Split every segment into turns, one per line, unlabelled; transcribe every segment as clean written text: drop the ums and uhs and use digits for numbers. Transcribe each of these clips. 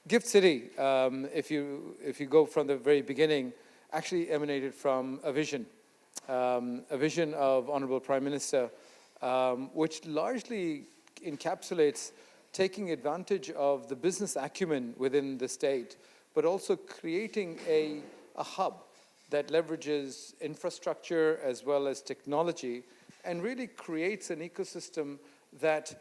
Gift City, if you go from the very beginning, actually emanated from a vision of Honorable Prime Minister, which largely encapsulates taking advantage of the business acumen within the state, but also creating a hub that leverages infrastructure as well as technology and really creates an ecosystem that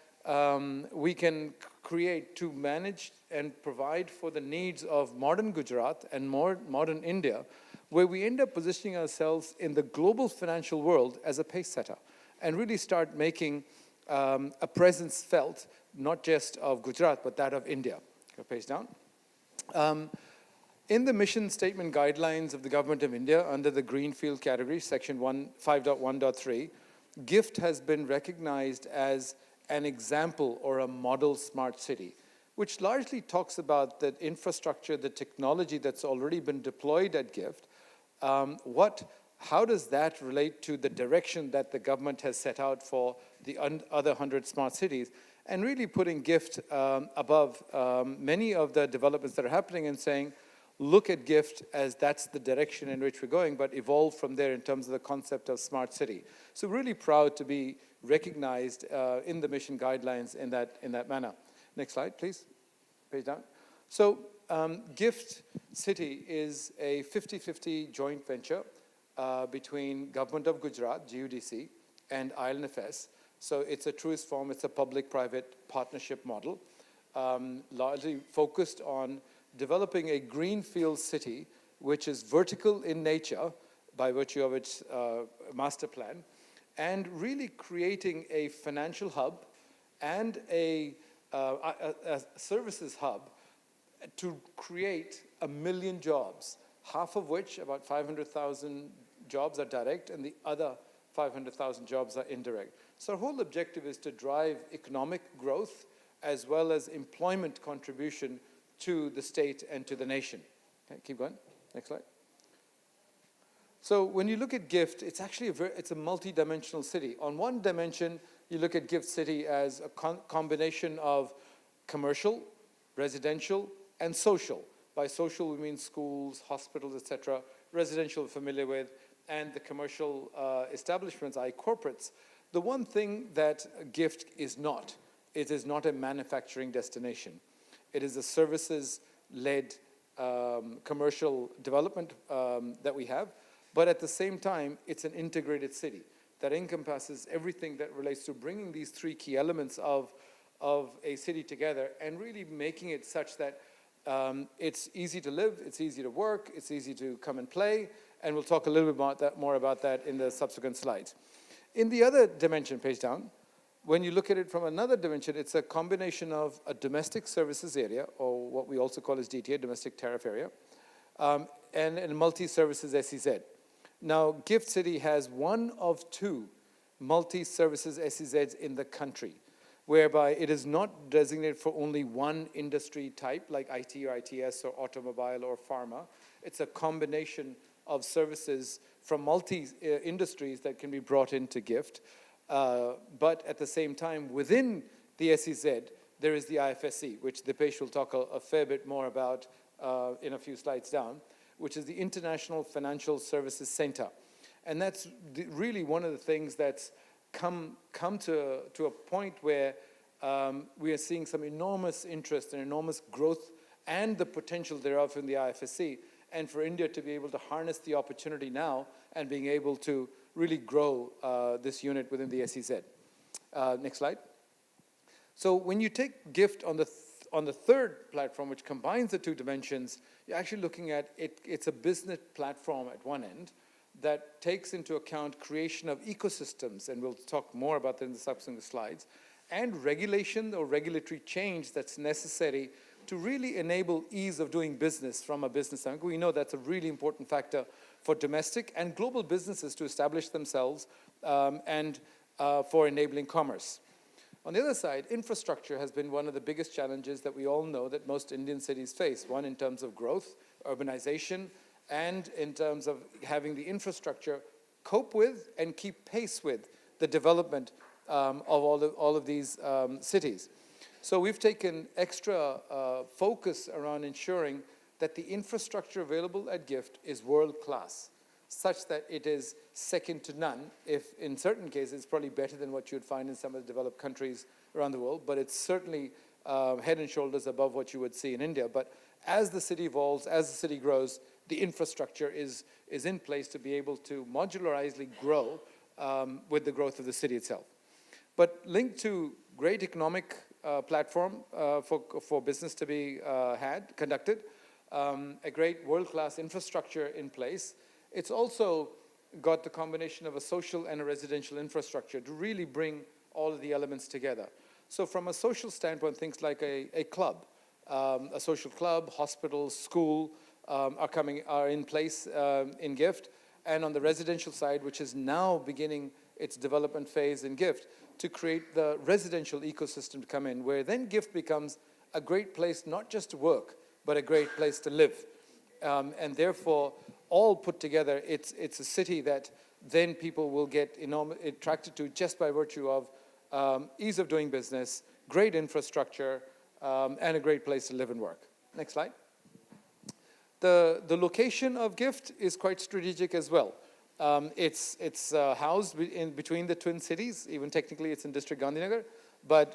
we can create to manage and provide for the needs of modern Gujarat and more modern India, where we end up positioning ourselves in the global financial world as a pace setter and really start making a presence felt, not just of Gujarat, but that of India. Go page down. In the mission statement guidelines of the Government of India, under the Greenfield category, section 5.1.3, GIFT has been recognized as an example or a model smart city, which largely talks about the infrastructure, the technology that's already been deployed at GIFT. How does that relate to the direction that the government has set out for the other 100 smart cities, and really putting GIFT above many of the developments that are happening and saying, look at GIFT as that's the direction in which we're going, but evolve from there in terms of the concept of smart city. So really proud to be recognized in the mission guidelines in that manner. Next slide, please. Page down. So GIFT City is a 50-50 joint venture between Government of Gujarat, GUDC, and IFSC. So it's a truest form, it's a public-private partnership model, largely focused on developing a greenfield city, which is vertical in nature by virtue of its master plan, and really creating a financial hub and a services hub to create 1 million jobs, half of which, about 500,000 jobs, are direct, and the other 500,000 jobs are indirect. So our whole objective is to drive economic growth as well as employment contribution to the state and to the nation. Okay, keep going. Next slide. So when you look at GIFT, it's actually it's a multi-dimensional city. On one dimension, you look at GIFT City as a combination of commercial, residential, and social. By social, we mean schools, hospitals, etc. Residential, we're familiar with, and the commercial establishments, i.e. corporates. The one thing that GIFT is not, it is not a manufacturing destination. It is a services-led commercial development that we have, but at the same time, it's an integrated city that encompasses everything that relates to bringing these three key elements of a city together and really making it such that it's easy to live, it's easy to work, it's easy to come and play, and we'll talk a little bit more about that in the subsequent slides. In the other dimension, page down, when you look at it from another dimension, it's a combination of a domestic services area, or what we also call as DTA, domestic tariff area, and a multi-services SEZ. Now, GIFT City has one of 2 multi-services SEZs in the country, whereby it is not designated for only one industry type, like IT or ITS or automobile or pharma. It's a combination of services from multi-industries that can be brought into GIFT. But at the same time, within the SEZ, there is the IFSC, which Dipesh will talk a fair bit more about in a few slides down, which is the International Financial Services Center. And that's really one of the things that's come to a point where we are seeing some enormous interest and enormous growth and the potential thereof in the IFSC, and for India to be able to harness the opportunity now and being able to really grow this unit within the SEZ. Next slide. So when you take GIFT on the third platform, which combines the 2 dimensions, you're actually looking at it. It's a business platform at one end that takes into account creation of ecosystems, and we'll talk more about that in the subsequent slides, and regulation or regulatory change that's necessary to really enable ease of doing business from a business standpoint. We know that's a really important factor for domestic and global businesses to establish themselves and for enabling commerce. On the other side, infrastructure has been one of the biggest challenges that we all know that most Indian cities face. One, in terms of growth, urbanization, and in terms of having the infrastructure cope with and keep pace with the development of all of these cities. So we've taken extra focus around ensuring that the infrastructure available at GIFT is world-class, such that it is second to none. If in certain cases, it's probably better than what you would find in some of the developed countries around the world, but it's certainly head and shoulders above what you would see in India. But as the city evolves, as the city grows, the infrastructure is in place to be able to modularizely grow with the growth of the city itself. But linked to great economic platform for business to be conducted, a great world-class infrastructure in place, it's also got the combination of a social and a residential infrastructure to really bring all of the elements together. So from a social standpoint, things like a club, a social club, hospital, school are in place in GIFT. And on the residential side, which is now beginning its development phase in GIFT, to create the residential ecosystem to come in, where then GIFT becomes a great place not just to work, but a great place to live. And therefore, all put together, it's a city that then people will get attracted to just by virtue of ease of doing business, great infrastructure, and a great place to live and work. Next slide. The location of GIFT is quite strategic as well. It's housed between the twin cities. Even technically, it's in District Gandhinagar, but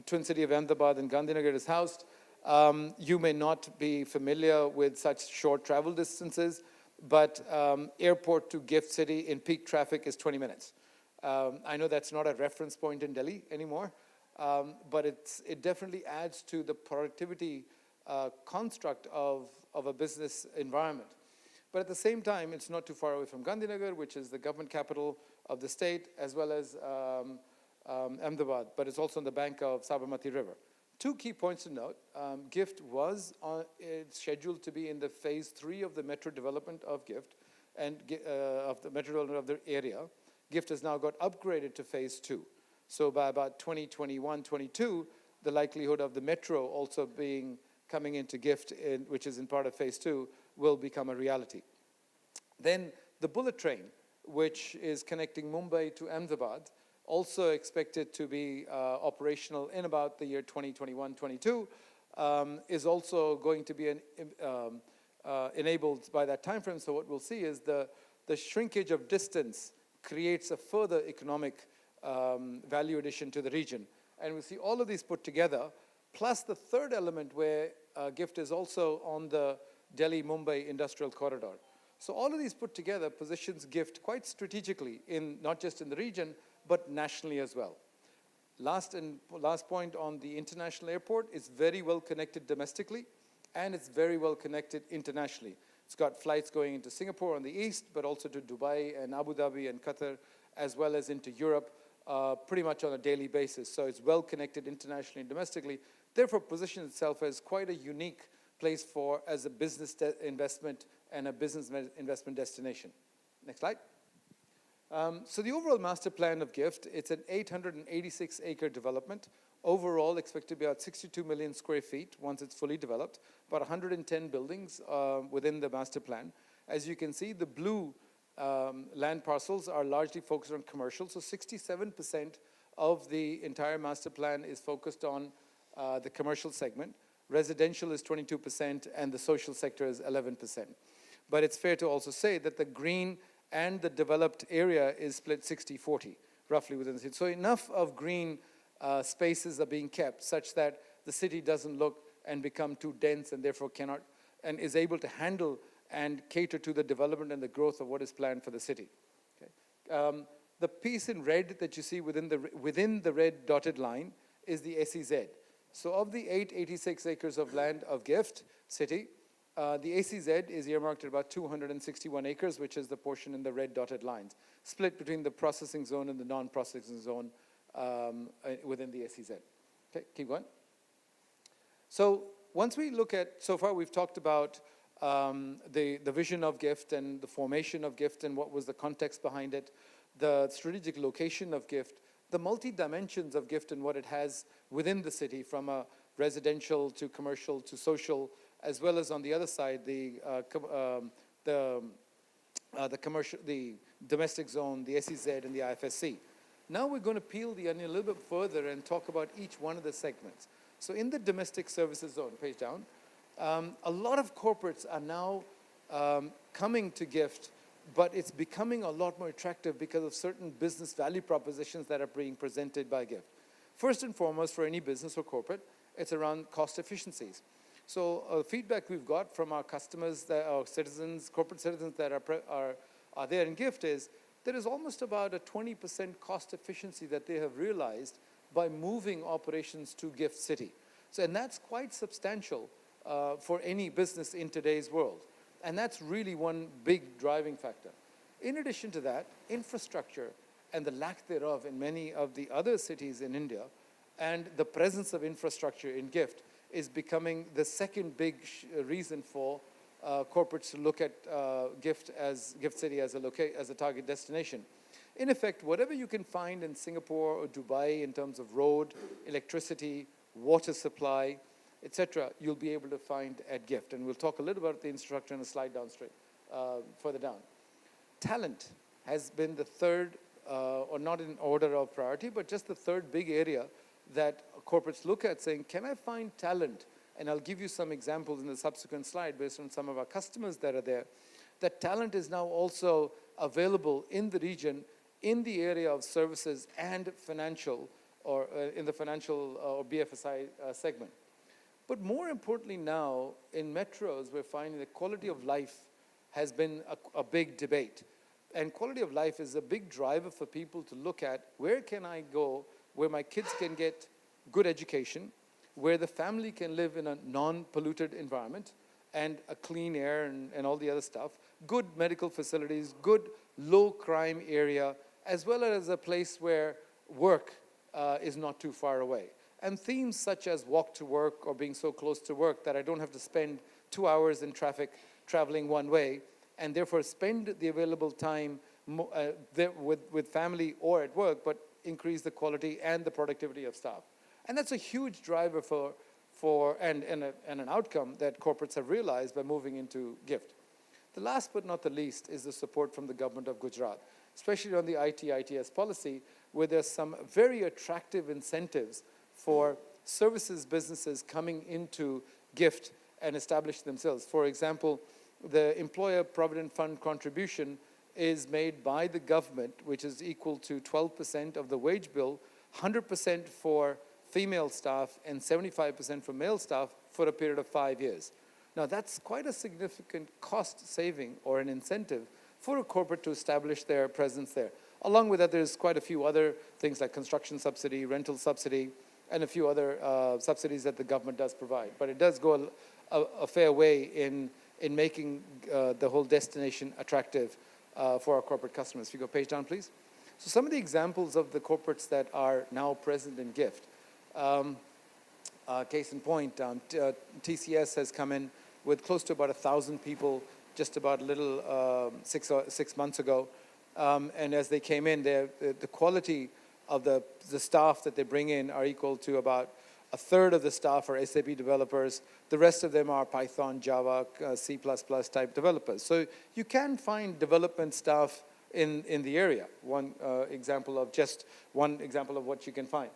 twin city of Ahmedabad and Gandhinagar is housed. You may not be familiar with such short travel distances, but airport to GIFT City in peak traffic is 20 minutes. I know that's not a reference point in Delhi anymore, but it definitely adds to the productivity construct of a business environment. But at the same time, it's not too far away from Gandhinagar, which is the government capital of the state, as well as Ahmedabad, but it's also on the bank of Sabarmati River. Two key points to note. GIFT was scheduled to be in the phase 3 of the metro development of GIFT, and of the metro development of the area. GIFT has now got upgraded to phase 2. So by about 2021-22, the likelihood of the metro also coming into GIFT, which is in part of phase 2, will become a reality. Then the bullet train, which is connecting Mumbai to Ahmedabad, also expected to be operational in about the year 2021-22, is also going to be enabled by that time frame. So what we'll see is the shrinkage of distance creates a further economic value addition to the region. And we'll see all of these put together, plus the third element where GIFT is also on the Delhi-Mumbai industrial corridor. So all of these put together positions GIFT quite strategically, not just in the region, but nationally as well. Last point on the international airport, it's very well connected domestically, and it's very well connected internationally. It's got flights going into Singapore on the east, but also to Dubai and Abu Dhabi and Qatar, as well as into Europe, pretty much on a daily basis. So it's well connected internationally and domestically. Therefore, positions itself as quite a unique place as a business investment and a business investment destination. Next slide. So the overall master plan of GIFT, it's an 886-acre development. Overall, expected to be about 62 million square feet once it's fully developed, about 110 buildings within the master plan. As you can see, the blue land parcels are largely focused on commercial. So 67% of the entire master plan is focused on the commercial segment. Residential is 22%, and the social sector is 11%. But it's fair to also say that the green and the developed area is split 60-40, roughly within the city. So enough of green spaces are being kept such that the city doesn't look and become too dense, and therefore cannot, and is able to handle and cater to the development and the growth of what is planned for the city. Okay. The piece in red that you see within the red dotted line is the SEZ. So of the 886 acres of land of GIFT City, the SEZ is earmarked at about 261 acres, which is the portion in the red dotted lines, split between the processing zone and the non-processing zone within the SEZ. Okay, keep going. So once we look at, so far we've talked about the vision of GIFT and the formation of GIFT and what was the context behind it, the strategic location of GIFT, the multi-dimensions of GIFT and what it has within the city, from a residential to commercial to social, as well as on the other side, the commercial, the domestic zone, the SEZ, and the IFSC. Now we're going to peel the onion a little bit further and talk about each one of the segments. So in the domestic services zone, page down, a lot of corporates are now coming to GIFT, but it's becoming a lot more attractive because of certain business value propositions that are being presented by GIFT. First and foremost, for any business or corporate, it's around cost efficiencies. So feedback we've got from our customers, our citizens, corporate citizens that are there in GIFT is there is almost about a 20% cost efficiency that they have realized by moving operations to GIFT City. So, and that's quite substantial for any business in today's world. And that's really one big driving factor. In addition to that, infrastructure and the lack thereof in many of the other cities in India and the presence of infrastructure in GIFT is becoming the second big reason for corporates to look at GIFT City as a target destination. In effect, whatever you can find in Singapore or Dubai in terms of road, electricity, water supply, etc., you'll be able to find at GIFT. And we'll talk a little about the infrastructure in a slide further down. Talent has been the third, or not in order of priority, but just the third big area that corporates look at saying, can I find talent? And I'll give you some examples in the subsequent slide based on some of our customers that are there. That talent is now also available in the region in the area of services and financial, or in the financial or BFSI segment. But more importantly now, in metros, we're finding that quality of life has been a big debate. And quality of life is a big driver for people to look at where can I go where my kids can get good education, where the family can live in a non-polluted environment and a clean air and all the other stuff, good medical facilities, good low crime area, as well as a place where work is not too far away. And themes such as walk to work or being so close to work that I don't have to spend 2 hours in traffic traveling one way, and therefore spend the available time with family or at work, but increase the quality and the productivity of staff. And that's a huge driver and an outcome that corporates have realized by moving into GIFT. The last but not the least is the support from the government of Gujarat, especially on the IT-ITS policy, where there's some very attractive incentives for services businesses coming into GIFT and establish themselves. For example, the Employer Provident Fund contribution is made by the government, which is equal to 12% of the wage bill, 100% for female staff and 75% for male staff for a period of 5 years. Now that's quite a significant cost saving or an incentive for a corporate to establish their presence there. Along with that, there's quite a few other things like construction subsidy, rental subsidy, and a few other subsidies that the government does provide. But it does go a fair way in making the whole destination attractive for our corporate customers. If you go page down, please. So some of the examples of the corporates that are now present in GIFT. Case in point, TCS has come in with close to about 1,000 people just about a little 6 months ago. And as they came in, the quality of the staff that they bring in are equal to about a third of the staff are SAP developers. The rest of them are Python, Java, C++ type developers. So you can find development staff in the area. One example of what you can find.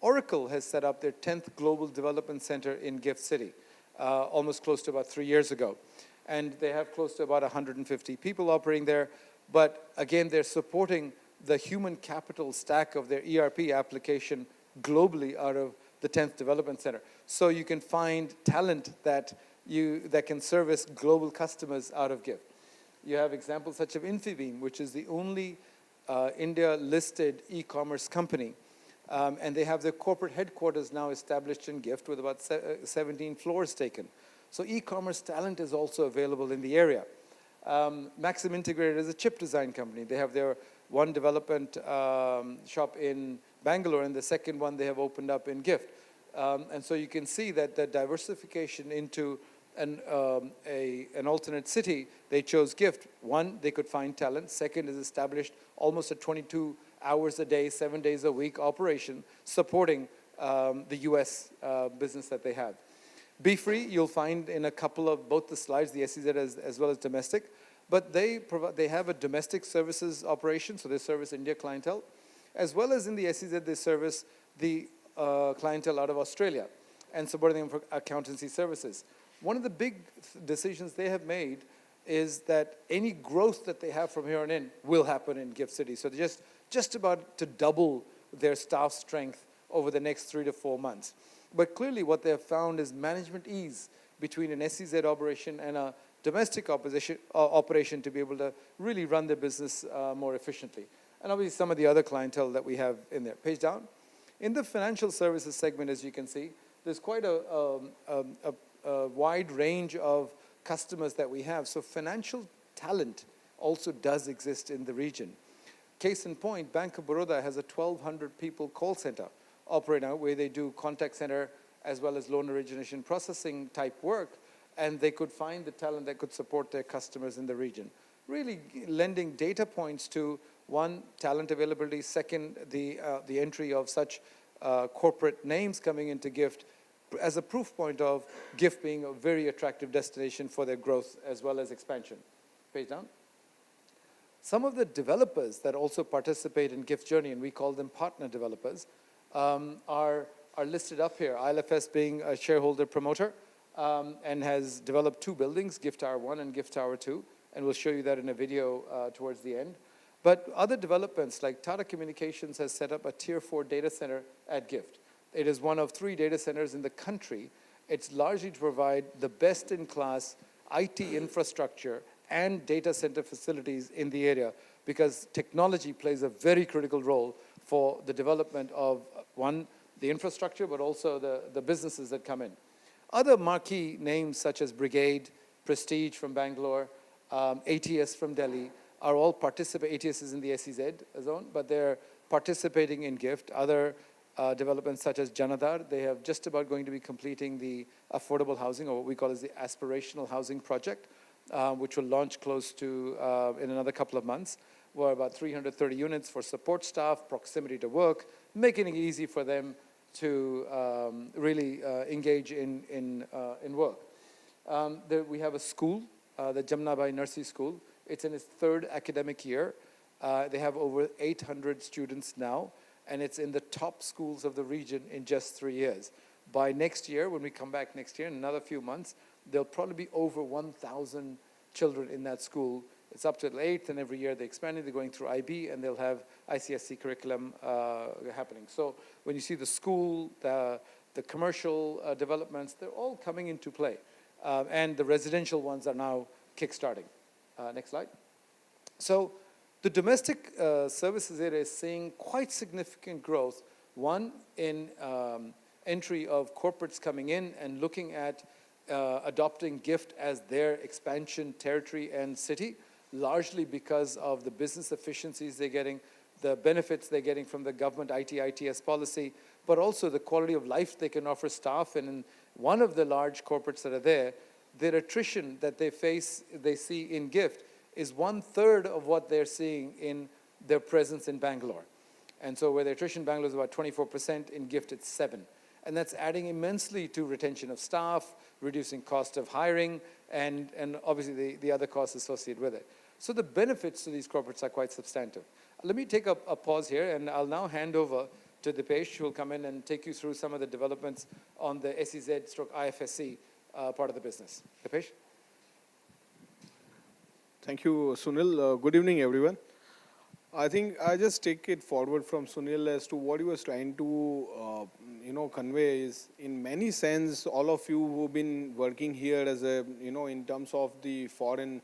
Oracle has set up their 10th Global Development Center in GIFT City, almost close to about 3 years ago. And they have close to about 150 people operating there. But again, they're supporting the human capital stack of their ERP application globally out of the 10th Development Center. So you can find talent that can service global customers out of GIFT. You have examples such as Infibeam, which is the only India-listed e-commerce company. And they have their corporate headquarters now established in GIFT with about 17 floors taken. So e-commerce talent is also available in the area. Maxim Integrated is a chip design company. They have their one development shop in Bangalore, and the second one they have opened up in GIFT. And so you can see that the diversification into an alternate city, they chose GIFT. One, they could find talent. Second, is established almost a 22 hours a day, 7 days a week operation supporting the US business that they have. Be Free, you'll find in a couple of both the slides, the SEZ as well as domestic. But they have a domestic services operation, so they service India clientele. as well as in the SEZ, they service the clientele out of Australia and supporting them for accountancy services. One of the big decisions they have made is that any growth that they have from here on in will happen in GIFT City. So they're just about to double their staff strength over the next 3 to 4 months. But clearly what they have found is management ease between an SEZ operation and a domestic operation to be able to really run their business more efficiently. And obviously some of the other clientele that we have in there. Page down. In the financial services segment, as you can see, there's quite a wide range of customers that we have. So financial talent also does exist in the region. Case in point, Bank of Baroda has a 1,200 people call center operating now where they do contact center as well as loan origination processing type work, and they could find the talent that could support their customers in the region. Really lending data points to, one, talent availability, second, the entry of such corporate names coming into GIFT, as a proof point of GIFT being a very attractive destination for their growth as well as expansion. Page down. Some of the developers that also participate in GIFT Journey, and we call them partner developers, are listed up here. IFSC being a shareholder promoter and has developed 2 buildings, GIFT Tower 1 and GIFT Tower 2, and we'll show you that in a video towards the end. But other developments like Tata Communications has set up a Tier 4 data center at GIFT. It is one of 3 data centers in the country. It's largely to provide the best-in-class IT infrastructure and data center facilities in the area, because technology plays a very critical role for the development of, one, the infrastructure, but also the businesses that come in. Other marquee names such as Brigade, Prestige from Bangalore, ATS from Delhi, are all ATS is in the SEZ zone, but they're participating in GIFT. Other developments such as Janadar, they have just about going to be completing the affordable housing, or what we call as the aspirational housing project, which will launch close to in another couple of months, where about 330 units for support staff, proximity to work, making it easy for them to really engage in work. We have a school, the Jamnabai Nursery School. It's in its 3rd academic year. They have over 800 students now, and it's in the top schools of the region in just 3 years. By next year, when we come back next year, in another few months, there'll probably be over 1,000 children in that school. It's up to 8th, and every year they're expanding. They're going through IB, and they'll have ICSC curriculum happening. So when you see the school, the commercial developments, they're all coming into play. And the residential ones are now kickstarting. Next slide. So the domestic services area is seeing quite significant growth. One, in entry of corporates coming in and looking at adopting GIFT as their expansion territory and city, largely because of the business efficiencies they're getting, the benefits they're getting from the government ITS policy, but also the quality of life they can offer staff. And in one of the large corporates that are there, their attrition that they see in GIFT is 1/3 of what they're seeing in their presence in Bangalore. And so where the attrition in Bangalore is about 24%, in GIFT it's 7%. And that's adding immensely to retention of staff, reducing cost of hiring, and obviously the other costs associated with it. So the benefits to these corporates are quite substantive. Let me take a pause here, and I'll now hand over to Dipesh, who will come in and take you through some of the developments on the SEZ/IFSC part of the business. Dipesh?
Thank you, Sunil. Good evening, everyone. I think I just take it forward from Sunil as to what he was trying to, convey is, in many sense, all of you who've been working here as a, in terms of the foreign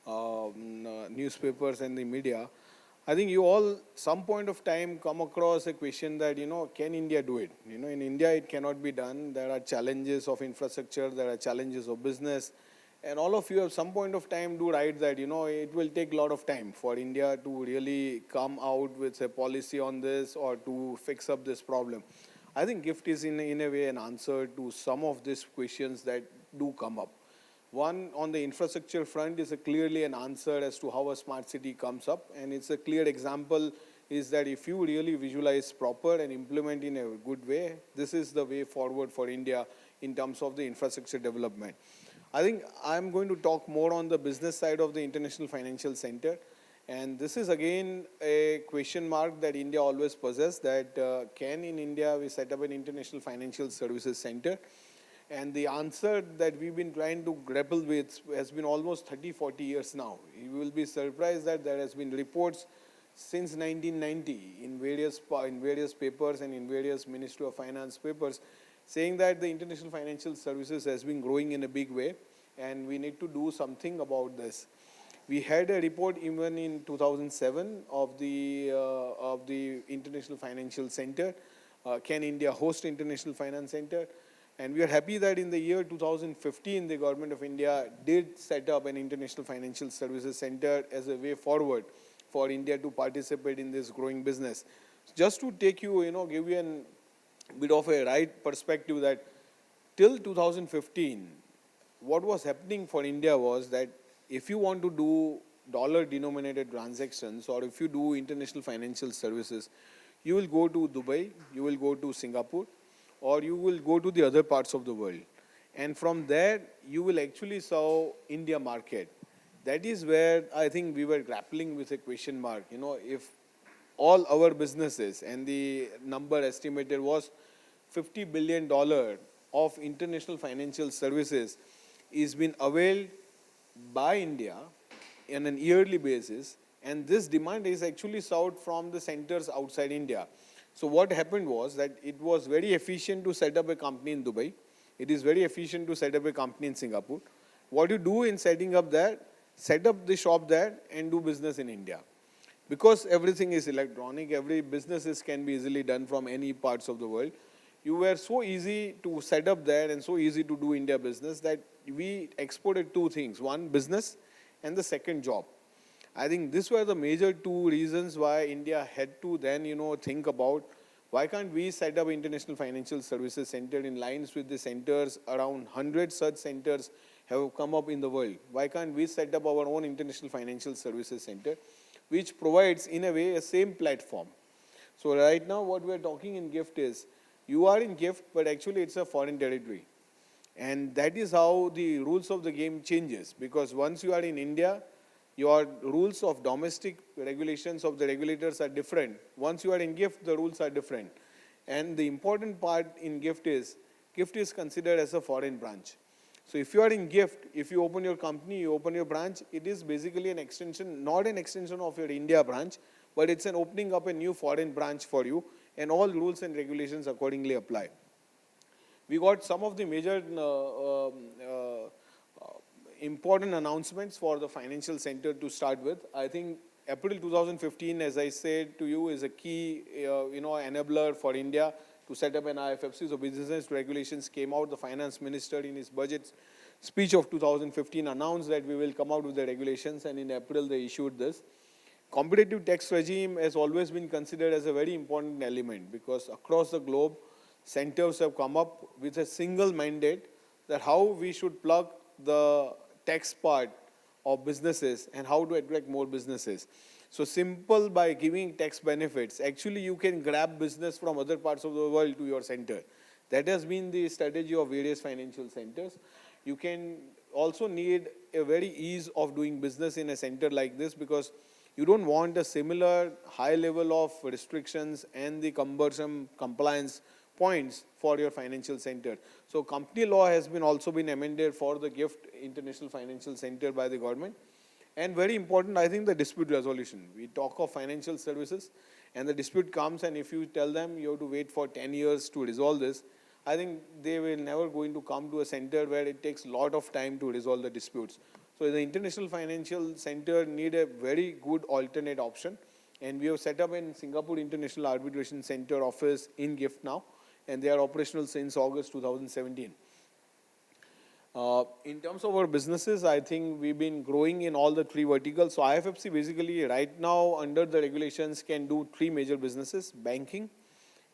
newspapers and the media, I think you all, some point of time, come across a question that, can India do it? In India, it cannot be done. There are challenges of infrastructure. There are challenges of business. And all of you at some point of time do write that, it will take a lot of time for India to really come out with a policy on this or to fix up this problem. I think GIFT is in a way an answer to some of these questions that do come up. One, on the infrastructure front, is clearly an answer as to how a smart city comes up. And it's a clear example is that if you really visualize proper and implement in a good way, this is the way forward for India in terms of the infrastructure development. I think I'm going to talk more on the business side of the International Financial Center. And this is again a question mark that India always possesses, that can in India we set up an international financial services center? And the answer that we've been trying to grapple with has been almost 30, 40 years now. You will be surprised that there has been reports since 1990 in various papers and in various Ministry of Finance papers saying that the international financial services has been growing in a big way and we need to do something about this. We had a report even in 2007 of the International Financial Center. Can India host International Finance Center? And we are happy that in the year 2015, the Government of India did set up an International Financial Services Center as a way forward for India to participate in this growing business. Just to take you, give you a bit of a right perspective, that till 2015, what was happening for India was that if you want to do dollar-denominated transactions or if you do international financial services, you will go to Dubai, you will go to Singapore, or you will go to the other parts of the world. And from there, you will actually saw India market. That is where I think we were grappling with a question mark. If all our businesses, and the number estimated was $50 billion of international financial services is being availed by India on an yearly basis, and this demand is actually sought from the centers outside India. So what happened was that it was very efficient to set up a company in Dubai. It is very efficient to set up a company in Singapore. What you do in setting up there, set up the shop there and do business in India. Because everything is electronic, every businesses can be easily done from any parts of the world. You were so easy to set up there and so easy to do India business that we exported two things. One, business, and the second, job. I think these were the major two reasons why India had to then, think about why can't we set up International Financial Services Center in lines with the centers. Around 100 such centers have come up in the world. Why can't we set up our own International Financial Services Center, which provides in a way a same platform? So right now what we are talking in GIFT is, you are in GIFT, but actually it's a foreign territory. And that is how the rules of the game changes, because once you are in India, your rules of domestic regulations of the regulators are different. Once you are in GIFT, the rules are different. And the important part in GIFT is considered as a foreign branch. So if you are in GIFT, if you open your company, you open your branch, it is basically an extension, not an extension of your India branch, but it's an opening up a new foreign branch for you, and all rules and regulations accordingly apply. We got some of the major important announcements for the financial center to start with. I think April 2015, as I said to you, is a key enabler for India to set up an IFSC. So business regulations came out. The finance minister in his budget speech of 2015 announced that we will come out with the regulations, and in April they issued this. Competitive tax regime has always been considered as a very important element, because across the globe, centers have come up with a single mandate that how we should plug the tax part of businesses and how to attract more businesses. So simple, by giving tax benefits, actually you can grab business from other parts of the world to your center. That has been the strategy of various financial centers. You can also need a very ease of doing business in a center like this, because you don't want a similar high level of restrictions and the cumbersome compliance points for your financial center. So company law has been also been amended for the GIFT International Financial Center by the government. And very important, I think, the dispute resolution. We talk of financial services and the dispute comes, and if you tell them you have to wait for 10 years to resolve this, I think they will never going to come to a center where it takes a lot of time to resolve the disputes. So the International Financial Center need a very good alternate option. And we have set up in Singapore International Arbitration Center office in GIFT now, and they are operational since August 2017. In terms of our businesses, I think we've been growing in all the three verticals. So IFSC basically right now under the regulations can do three major businesses: banking,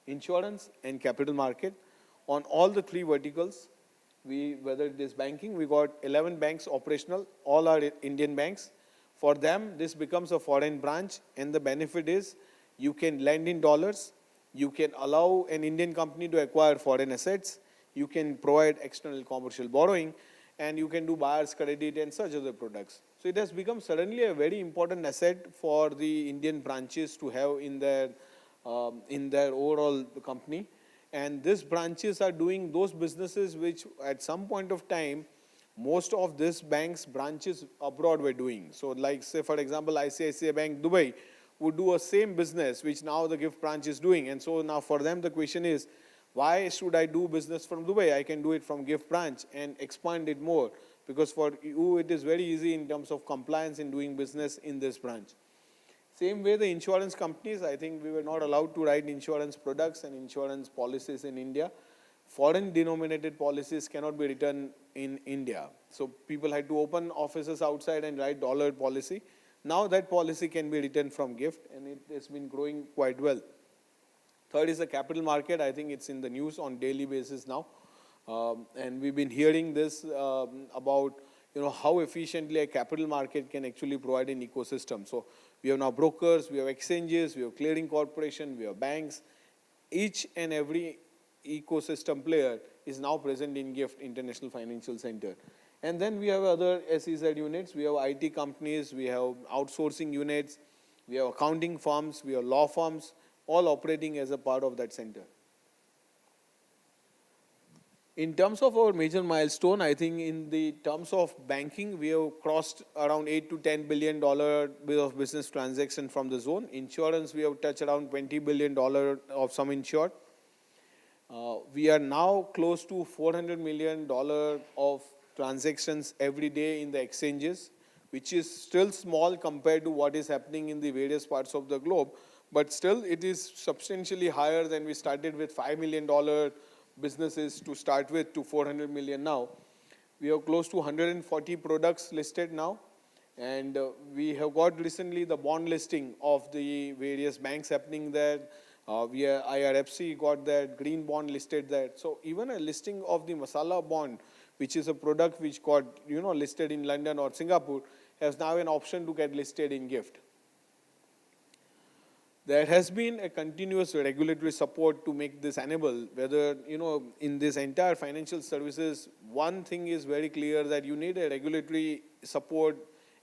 insurance, and capital market. On all the three verticals, whether it is banking, we got 11 banks operational, all are Indian banks. For them, this becomes a foreign branch, and the benefit is you can lend in dollars, you can allow an Indian company to acquire foreign assets, you can provide external commercial borrowing, and you can do buyer's credit and such other products. So it has become suddenly a very important asset for the Indian branches to have in their overall company. And these branches are doing those businesses which at some point of time, most of this bank's branches abroad were doing. So like say for example, ICICI Bank Dubai would do a same business which now the GIFT branch is doing. And so now for them the question is, why should I do business from Dubai? I can do it from GIFT branch and expand it more, because for you it is very easy in terms of compliance in doing business in this branch. Same way the insurance companies, I think we were not allowed to write insurance products and insurance policies in India. Foreign denominated policies cannot be written in India. So people had to open offices outside and write dollar policy. Now that policy can be written from GIFT, and it has been growing quite well. Third is the capital market. I think it's in the news on daily basis now. And we've been hearing this about how efficiently a capital market can actually provide an ecosystem. So we have now brokers, we have exchanges, we have clearing corporation, we have banks. Each and every ecosystem player is now present in GIFT, International Financial Center. And then we have other SEZ units. We have IT companies, we have outsourcing units, we have accounting firms, we have law firms, all operating as a part of that center. In terms of our major milestone, I think in the terms of banking, we have crossed around $8 to $10 billion of business transaction from the zone. Insurance, we have touched around $20 billion of sum insured. We are now close to $400 million of transactions every day in the exchanges, which is still small compared to what is happening in the various parts of the globe. But still, it is substantially higher than we started with $5 million businesses to start with to 400 million now. We have close to 140 products listed now, and we have got recently the bond listing of the various banks happening there. IFSC got that, green bond listed there. So even a listing of the masala bond, which is a product which got listed in London or Singapore, has now an option to get listed in GIFT. There has been a continuous regulatory support to make this enable, whether, in this entire financial services, one thing is very clear, that you need a regulatory support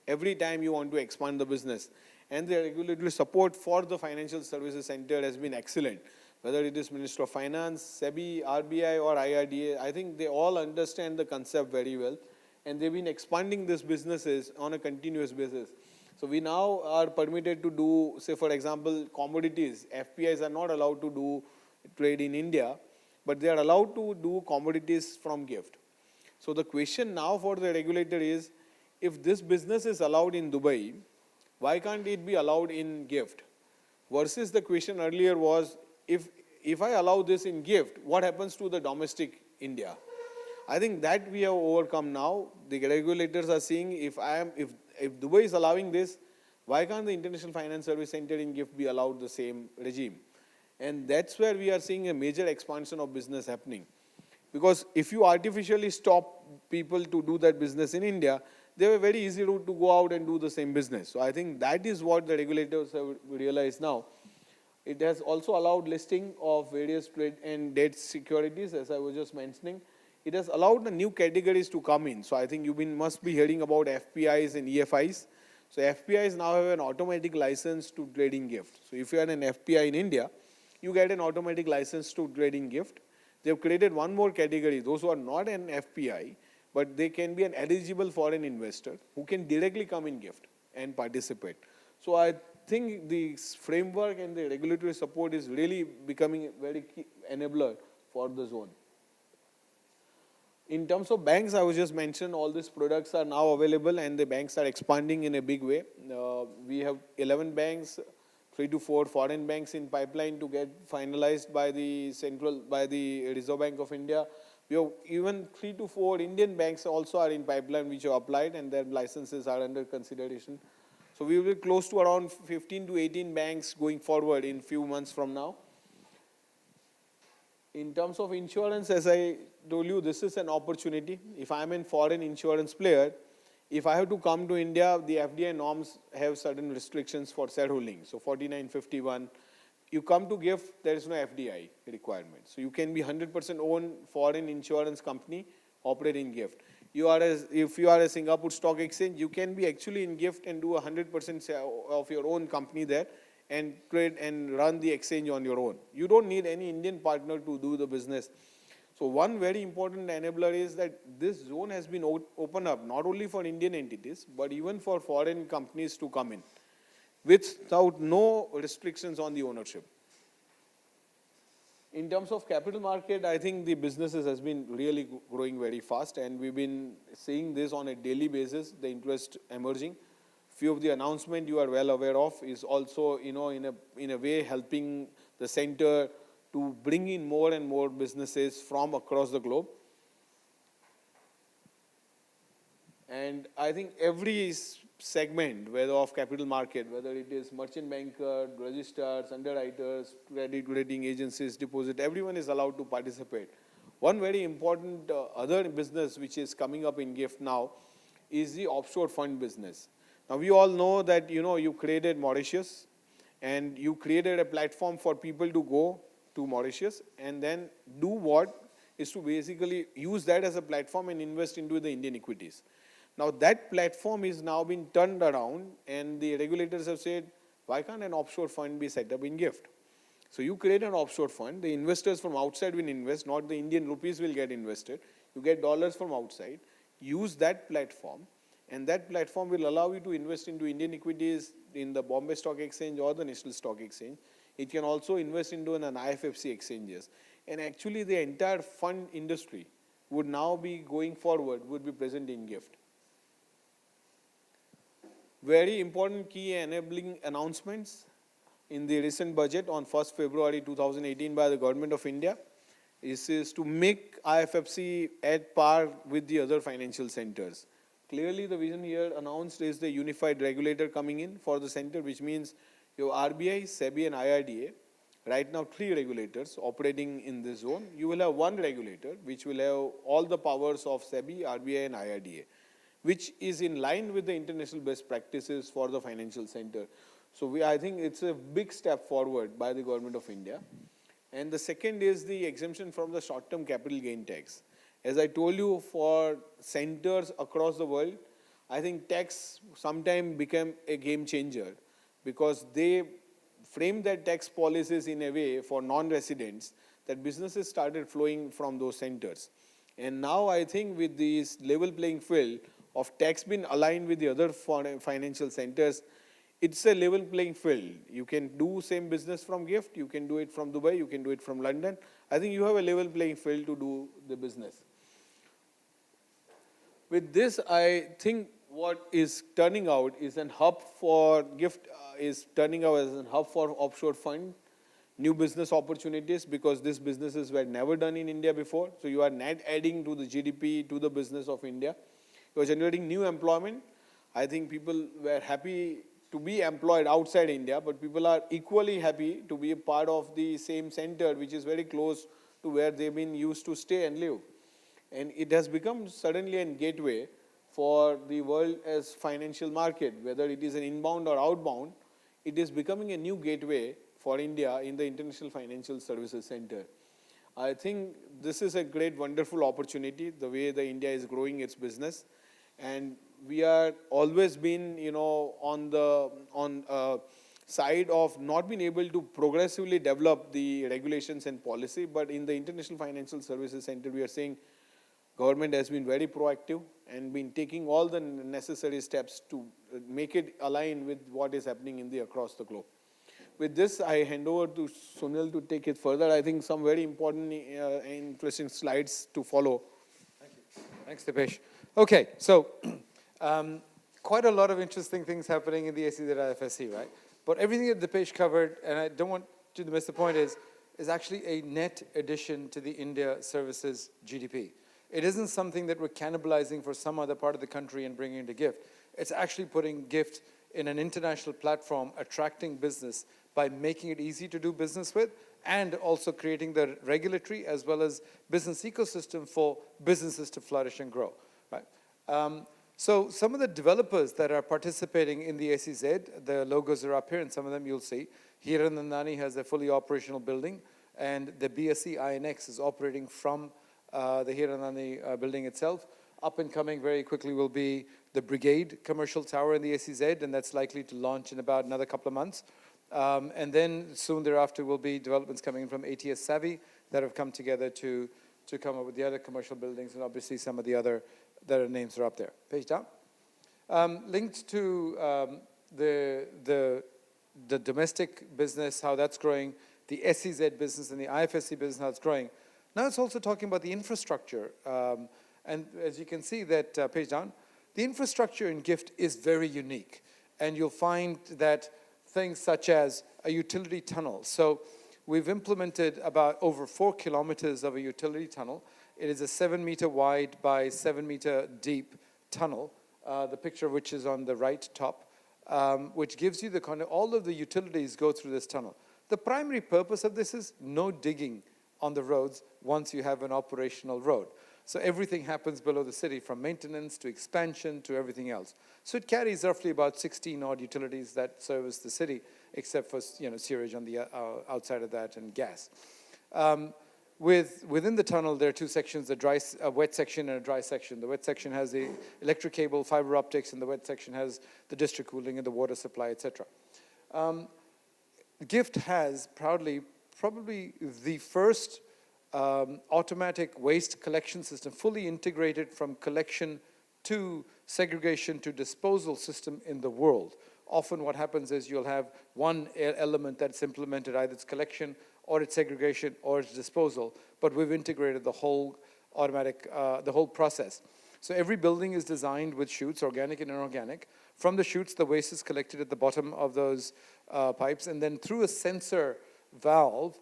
every time you want to expand the business. And the regulatory support for the financial services center has been excellent. Whether it is Minister of Finance, SEBI, RBI or IRDA, I think they all understand the concept very well. And they've been expanding these businesses on a continuous basis. So we now are permitted to do, say for example, commodities. FPIs are not allowed to do trade in India, but they are allowed to do commodities from GIFT. So the question now for the regulator is, if this business is allowed in Dubai, why can't it be allowed in GIFT? Versus the question earlier was, if I allow this in GIFT, what happens to the domestic India? I think that we have overcome now. The regulators are seeing, if Dubai is allowing this, why can't the International Finance Service Center in GIFT be allowed the same regime? And that's where we are seeing a major expansion of business happening. Because if you artificially stop people to do that business in India, they have a very easy route to go out and do the same business. So I think that is what the regulators have realized now. It has also allowed listing of various trade and debt securities, as I was just mentioning. It has allowed the new categories to come in. So I think you must be hearing about FPIs and EFIs. So FPIs now have an automatic license to trade in GIFT. So if you are an FPI in India, you get an automatic license to trade in GIFT. They have created one more category, those who are not an FPI, but they can be an eligible foreign investor who can directly come in GIFT and participate. So I think the framework and the regulatory support is really becoming a very key enabler for the zone. In terms of banks, I was just mentioned all these products are now available and the banks are expanding in a big way. We have 11 banks, 3 to 4 foreign banks in pipeline to get finalized by the Reserve Bank of India. We have even 3 to 4 Indian banks also are in pipeline which have applied and their licenses are under consideration. So we will be close to around 15 to 18 banks going forward in few months from now. In terms of insurance, as I told you, this is an opportunity. If I am a foreign insurance player, if I have to come to India, the FDI norms have certain restrictions for shareholding. So 4951, you come to GIFT, there is no FDI requirement. So you can be 100% own foreign insurance company operating GIFT. If you are a Singapore Stock Exchange, you can be actually in GIFT and do 100% of your own company there and trade and run the exchange on your own. You don't need any Indian partner to do the business. So one very important enabler is that this zone has been opened up not only for Indian entities, but even for foreign companies to come in without no restrictions on the ownership. In terms of capital market, I think the businesses has been really growing very fast, and we've been seeing this on a daily basis, the interest emerging. Few of the announcements you are well aware of is also, in a way helping the center to bring in more and more businesses from across the globe. And I think every segment, whether of capital market, whether it is merchant banker, registrars, underwriters, credit rating agencies, deposit, everyone is allowed to participate. One very important other business which is coming up in GIFT now is the offshore fund business. Now we all know that you created Mauritius and you created a platform for people to go to Mauritius and then do what is to basically use that as a platform and invest into the Indian equities. Now that platform is now being turned around and the regulators have said, why can't an offshore fund be set up in GIFT? So you create an offshore fund, the investors from outside will invest, not the Indian rupees will get invested. You get dollars from outside, use that platform, and that platform will allow you to invest into Indian equities in the Bombay Stock Exchange or the National Stock Exchange. It can also invest into an IFSC exchanges. And actually the entire fund industry would now be going forward, would be present in GIFT. Very important key enabling announcements in the recent budget on 1st February 2018 by the Government of India is to make IFSC at par with the other financial centers. Clearly the vision here announced is the unified regulator coming in for the center, which means your RBI, SEBI and IRDA. Right now 3 regulators operating in this zone. You will have 1 regulator which will have all the powers of SEBI, RBI and IRDA, which is in line with the international best practices for the financial center. So I think it's a big step forward by the Government of India. And the second is the exemption from the short-term capital gain tax. As I told you, for centers across the world, I think tax sometime became a game changer because they framed their tax policies in a way for non-residents that businesses started flowing from those centers. And now I think with this level playing field of tax being aligned with the other financial centers, it's a level playing field. You can do same business from GIFT, you can do it from Dubai, you can do it from London. I think you have a level playing field to do the business. With this, I think what is turning out is an hub for GIFT, is turning out as a hub for offshore fund, new business opportunities because these businesses were never done in India before. So you are net adding to the GDP, to the business of India. You are generating new employment. I think people were happy to be employed outside India, but people are equally happy to be a part of the same center, which is very close to where they've been used to stay and live. And it has become suddenly a gateway for the world as financial market, whether it is an inbound or outbound, it is becoming a new gateway for India in the International Financial Services Center. I think this is a great, wonderful opportunity, the way the India is growing its business. And we are always been, on the side of not being able to progressively develop the regulations and policy, but in the International Financial Services Center, we are saying government has been very proactive and been taking all the necessary steps to make it align with what is happening in across the globe. With this, I hand over to Sunil to take it further. I think some very important, interesting slides to follow.
Thank you. Thanks, Dipesh. Okay, so quite a lot of interesting things happening in the SEZ IFSC, right? But everything that Dipesh covered, and I don't want you to miss the point, is actually a net addition to the India services GDP. It isn't something that we're cannibalizing for some other part of the country and bringing to GIFT. It's actually putting GIFT in an international platform, attracting business by making it easy to do business with, and also creating the regulatory as well as business ecosystem for businesses to flourish and grow. Right? So some of the developers that are participating in the SEZ, the logos are up here, and some of them you'll see. Hiranandani has a fully operational building, and the BSE INX is operating from the Hiranandani building itself. Up and coming very quickly will be the Brigade Commercial Tower in the SEZ, and that's likely to launch in about another couple of months. And then soon thereafter will be developments coming in from ATS Savvy that have come together to come up with the other commercial buildings, and obviously some of the other names are up there. Page down. Linked to the domestic business, how that's growing, the SEZ business and the IFSC business, how it's growing. Now it's also talking about the infrastructure. And as you can see that, page down, the infrastructure in GIFT is very unique. And you'll find that things such as a utility tunnel. So we've implemented about over 4 kilometers of a utility tunnel. It is a 7-meter wide by 7-meter deep tunnel, the picture of which is on the right top, which gives you the kind of, all of the utilities go through this tunnel. The primary purpose of this is no digging on the roads once you have an operational road. So everything happens below the city, from maintenance to expansion to everything else. So it carries roughly about 16 odd utilities that service the city, except for sewage on the outside of that and gas. Within the tunnel, there are two sections: a wet section and a dry section. The wet section has the electric cable, fiber optics, and the wet section has the district cooling and the water supply, etc. GIFT has proudly probably the first automatic waste collection system, fully integrated from collection to segregation to disposal system in the world. Often what happens is you'll have one element that's implemented, either it's collection or it's segregation or it's disposal, but we've integrated the whole automatic, the whole process. So every building is designed with chutes, organic and inorganic. From the chutes, the waste is collected at the bottom of those pipes, and then through a sensor valve,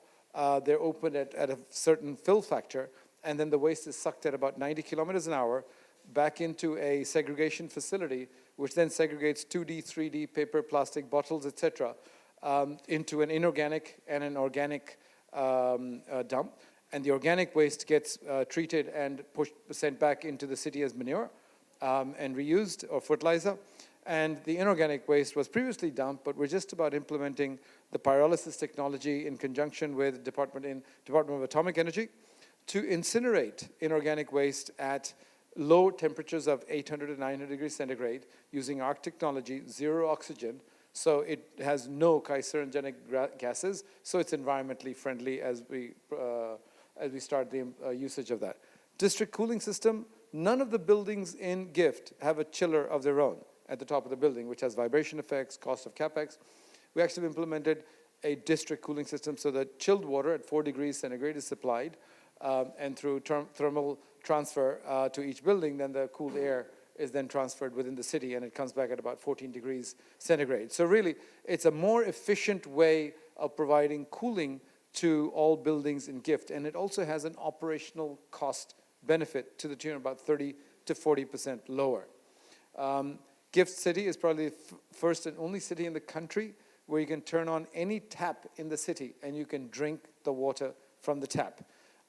they're opened at a certain fill factor, and then the waste is sucked at about 90 kilometers an hour back into a segregation facility, which then segregates 2D, 3D, paper, plastic, bottles, etc., into an inorganic and an organic dump. And the organic waste gets treated and sent back into the city as manure and reused or fertilizer. And the inorganic waste was previously dumped, but we're just about implementing the pyrolysis technology in conjunction with Department of Atomic Energy to incinerate inorganic waste at low temperatures of 800 to 900 degrees centigrade using ARC technology, zero oxygen, so it has no carcinogenic gases, so it's environmentally friendly as we start the usage of that. District cooling system, none of the buildings in GIFT have a chiller of their own at the top of the building, which has vibration effects, cost of capex. We actually implemented a district cooling system so that chilled water at 4 degrees centigrade is supplied, and through thermal transfer to each building, then the cooled air is then transferred within the city, and it comes back at about 14 degrees centigrade. So really, it's a more efficient way of providing cooling to all buildings in GIFT, and it also has an operational cost benefit to the tune of about 30 to 40% lower. GIFT City is probably the first and only city in the country where you can turn on any tap in the city and you can drink the water from the tap.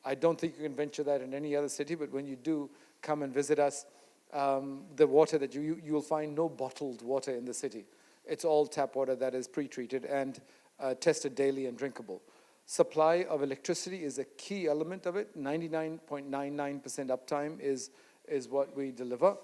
I don't think you can venture that in any other city, but when you do come and visit us, the water that you'll find no bottled water in the city. It's all tap water that is pre-treated and tested daily and drinkable. Supply of electricity is a key element of it. 99.99% uptime is what we deliver.